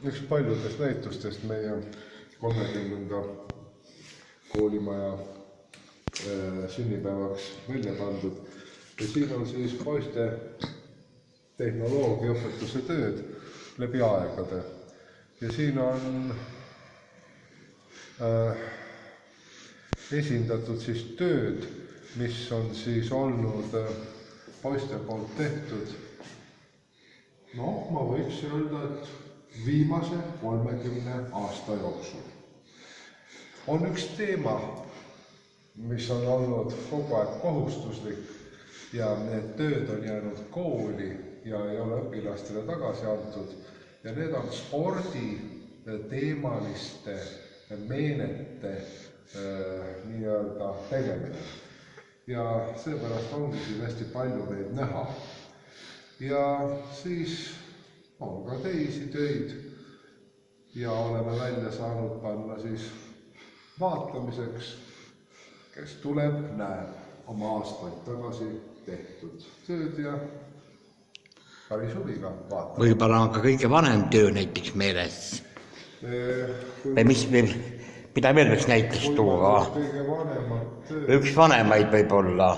üks paljudest näitustest meie 30. koolimaja sünnipäevaks välja pandud. Ja siin on siis poiste tehnoloogiaõpetuse tööd läbi aegade. Ja siin on esindatud siis tööd, mis on siis olnud poiste poolt tehtud. Ma võiks öelda, et viimase 30 aasta jooksul. On üks teema, mis on olnud kogu aeg kohustuslik ja need tööd on jäänud kooli ja ei ole õpilastele tagasi antud. Ja need on spordi teemaliste meenete nii-öelda tegemine. Ja seepärast ongi siin hästi palju neid näha. Ja siis on ka teisi töid ja oleme välja saanud panna siis vaatamiseks, kes tuleb, näeb oma aastaid tagasi tehtud tööd ja päris huviga vaatab. Võib-olla on ka kõige vanem töö näiteks meeles. Mida veel võiks näiteks tuua? Kõige vanemad töö. Üks vanemaid võib olla.